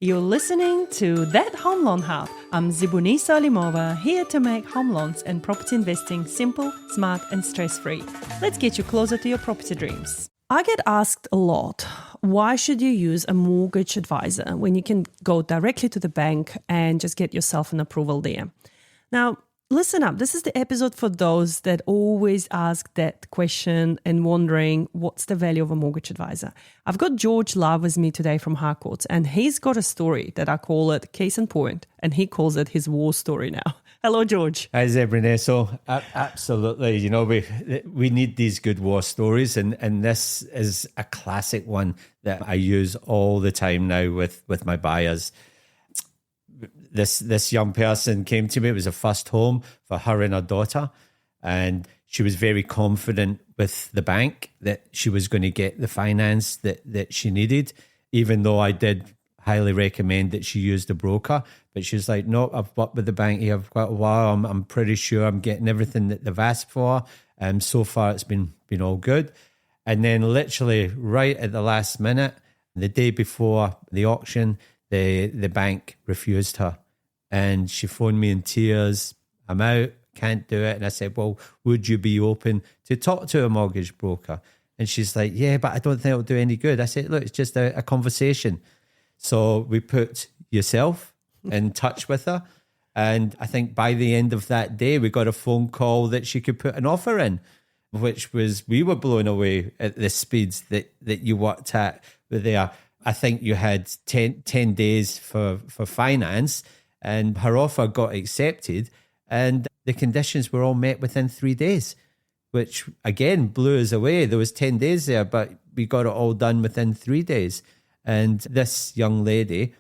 You're listening to That Home Loan Hub. I'm Zibuni Salimova, here to make home loans and property investing simple, smart and stress-free. Let's get you closer to your property dreams. I get asked a lot, why should you use a mortgage advisor when you can go directly to the bank and just get yourself an approval there? Now, listen up. This is the episode for those that always ask that question and wondering what's the value of a mortgage advisor. I've got George Love with me today from Harcourts, and he's got a story that I call it case in point, and he calls it his war story now. Hello, George. Hi, Zebrine. So absolutely, you know, we need these good war stories, and this is a classic one that I use all the time now with my buyers. This young person came to me. It was a first home for her and her daughter, and she was very confident with the bank that she was going to get the finance that she needed, even though I did highly recommend that she used a broker. But she was like, no, I've worked with the bank here for quite a while. I'm pretty sure I'm getting everything that they've asked for. So far it's been all good. And then literally right at the last minute, the day before the auction, the bank refused her. And she phoned me in tears. I'm out, can't do it. And I said, well, would you be open to talk to a mortgage broker? And she's like, yeah, but I don't think it'll do any good. I said, look, it's just a conversation. So we put yourself in touch with her. And I think by the end of that day, we got a phone call that she could put an offer in, which was, we were blown away at the speeds that you worked at there. I think you had 10 days for finance, and her offer got accepted, and the conditions were all met within 3 days, which again blew us away. There was 10 days there, but we got it all done within 3 days. And this young lady,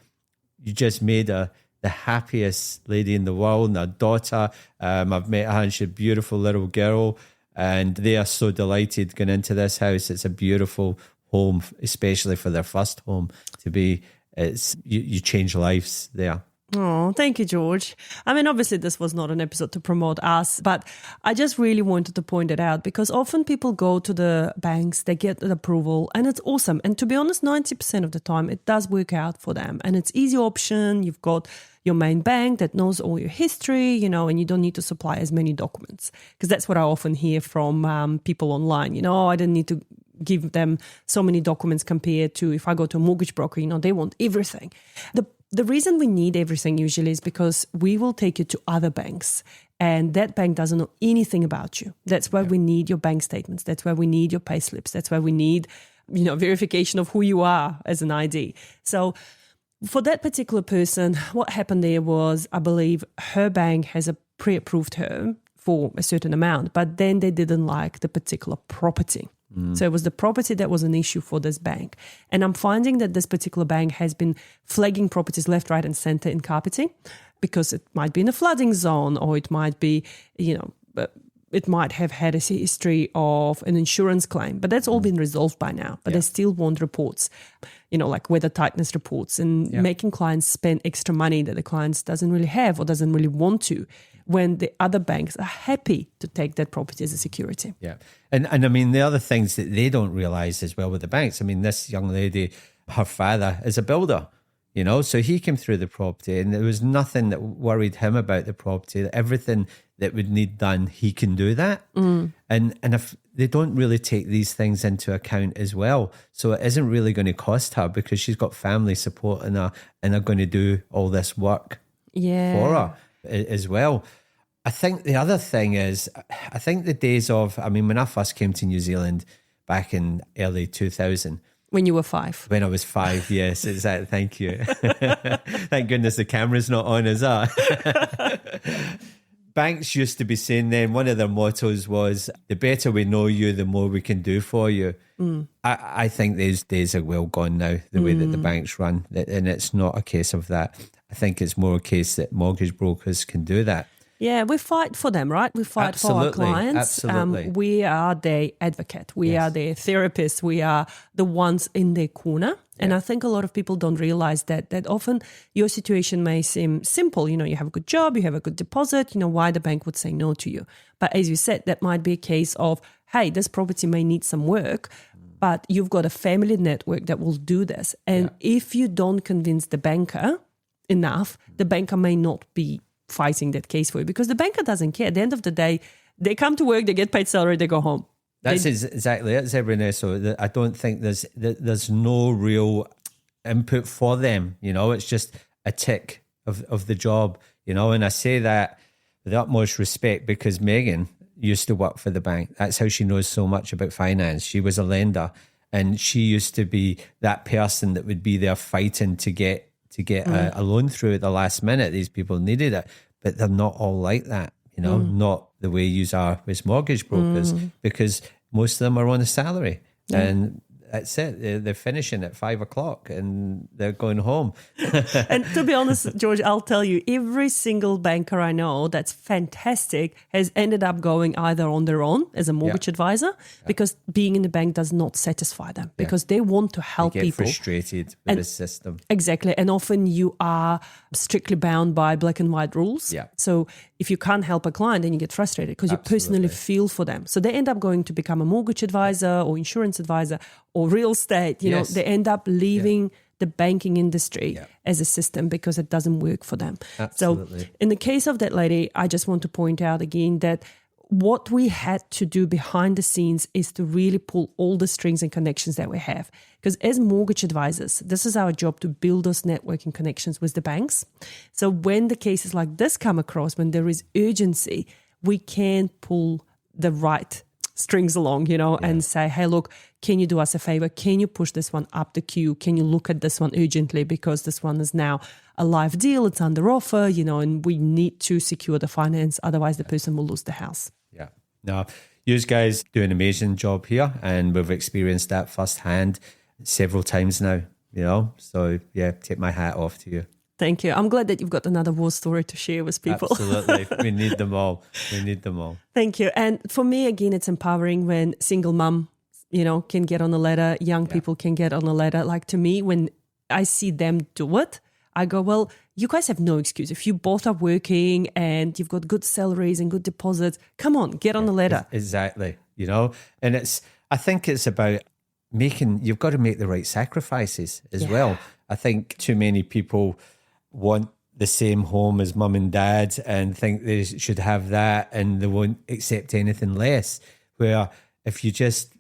you just made her the happiest lady in the world, and her daughter. I've met her, and she's a beautiful little girl, and they are so delighted going into this house. It's a beautiful home, especially for their first home to be. You change lives there. Oh, thank you, George. I mean, obviously this was not an episode to promote us, but I just really wanted to point it out because often people go to the banks, they get an approval, and it's awesome. And to be honest, 90% of the time it does work out for them, and it's easy option. You've got your main bank that knows all your history, you know, and you don't need to supply as many documents, because that's what I often hear from people online. You know, I didn't need to give them so many documents compared to if I go to a mortgage broker, you know, they want everything. The reason we need everything usually is because we will take you to other banks, and that bank doesn't know anything about you. That's why we need your bank statements. That's why we need your pay slips. That's why we need, you know, verification of who you are as an ID. So for that particular person, what happened there was, I believe her bank has pre-approved her for a certain amount, but then they didn't like the particular property. So it was the property that was an issue for this bank. And I'm finding that this particular bank has been flagging properties left, right and center in Kapiti because it might be in a flooding zone, or it might be, you know, it might have had a history of an insurance claim. But that's all been resolved by now. But they still want reports, you know, like weather-tightness reports, and making clients spend extra money that the clients doesn't really have or doesn't really want to, when the other banks are happy to take that property as a security. Yeah. And I mean, the other things that they don't realise as well with the banks, I mean, this young lady, her father is a builder, you know, so he came through the property and there was nothing that worried him about the property. Everything that would need done, he can do that. And if they don't really take these things into account as well, so it isn't really going to cost her because she's got family supporting her and they're going to do all this work for her as well. I think the other thing is, I think the days of, I mean, when I first came to New Zealand back in early 2000. When you were 5. When I was 5, yes, exactly. Thank you. Thank goodness the camera's not on, is that? Banks used to be saying then, one of their mottos was, the better we know you, the more we can do for you. I think these days are well gone now, the way that the banks run. And it's not a case of that. I think it's more a case that mortgage brokers can do that. Yeah, we fight for them, right? We fight for our clients. Absolutely. We are their advocate. We are their therapists. We are the ones in their corner. And I think a lot of people don't realize that often your situation may seem simple. You know, you have a good job, you have a good deposit, you know, why the bank would say no to you. But as you said, that might be a case of, hey, this property may need some work, but you've got a family network that will do this. And if you don't convince the banker enough, the banker may not be fighting that case for you, because the banker doesn't care. At the end of the day, they come to work, they get paid salary, they go home. That's exactly it, Zebra. So I don't think there's no real input for them. It's just a tick of the job. And I say that with the utmost respect, because Megan used to work for the bank. That's how she knows so much about finance. She was a lender, and she used to be that person that would be there fighting to get a loan through at the last minute. These people needed it, but they're not all like that. Not the way you are as mortgage brokers, because most of them are on a salary, and that's it. They're finishing at 5 o'clock and they're going home. And to be honest, George, I'll tell you, every single banker I know that's fantastic has ended up going either on their own as a mortgage advisor, because being in the bank does not satisfy them, because they want to help they get people. Frustrated with the system. Exactly. And often you are strictly bound by black and white rules. Yeah. So if you can't help a client, then you get frustrated because you personally feel for them. So they end up going to become a mortgage advisor or insurance advisor or real estate. You know, they end up leaving the banking industry as a system because it doesn't work for them. Absolutely. So in the case of that lady, I just want to point out again that what we had to do behind the scenes is to really pull all the strings and connections that we have. Because as mortgage advisors, this is our job, to build those networking connections with the banks. So when the cases like this come across, when there is urgency, we can pull the right strings along, you know, and say, hey, look, can you do us a favor? Can you push this one up the queue? Can you look at this one urgently, because this one is now a live deal, it's under offer, you know, and we need to secure the finance. Otherwise, the person will lose the house. Yeah. No, you guys do an amazing job here, and we've experienced that firsthand several times now, you know. So, yeah, take my hat off to you. Thank you. I'm glad that you've got another war story to share with people. Absolutely. We need them all. We need them all. Thank you. And for me, again, it's empowering when single mum, you know, can get on a ladder, young people can get on a ladder. Like, to me, when I see them do it, I go, well, you guys have no excuse. If you both are working and you've got good salaries and good deposits, come on, get on the ladder. Exactly. You know, and I think it's about you've got to make the right sacrifices as well. I think too many people want the same home as mum and dad and think they should have that, and they won't accept anything less. Where if you just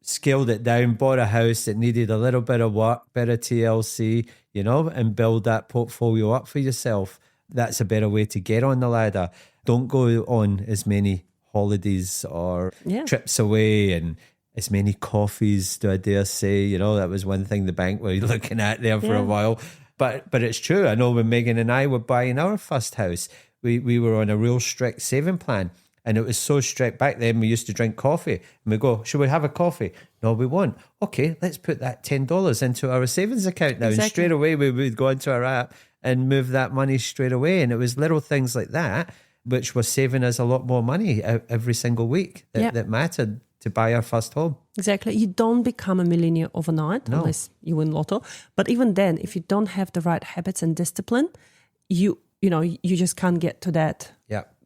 scaled it down, bought a house that needed a little bit of work, bit of TLC, you know, and build that portfolio up for yourself, that's a better way to get on the ladder. Don't go on as many holidays or trips away and as many coffees, do I dare say. You know, that was one thing the bank were looking at there for a while. But it's true. I know when Megan and I were buying our first house, we were on a real strict saving plan. And it was so strict back then, we used to drink coffee. And we go, should we have a coffee? No, we won't. Okay, let's put that $10 into our savings account now. And straight away, we would go into our app and move that money straight away. And it was little things like that, which were saving us a lot more money every single week that mattered to buy our first home. Exactly. You don't become a millionaire overnight unless you win lotto. But even then, if you don't have the right habits and discipline, you just can't get to that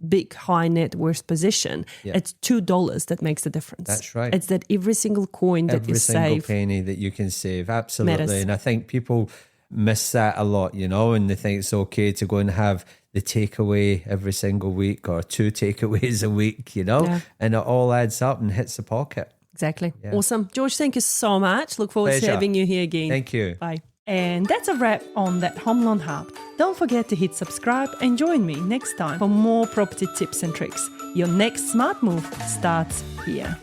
big high net worth position. It's $2 that makes the difference. That's right. It's that every single coin that you save, every single penny that you can save, absolutely matters. And I think people miss that a lot, you know, and they think it's okay to go and have the takeaway every single week or 2 takeaways a week, you know, and it all adds up and hits the pocket. Exactly. Awesome. George, thank you so much. Look forward to having you here again. Thank you. Bye. And that's a wrap on That Home Loan Hub. Don't forget to hit subscribe and join me next time for more property tips and tricks. Your next smart move starts here.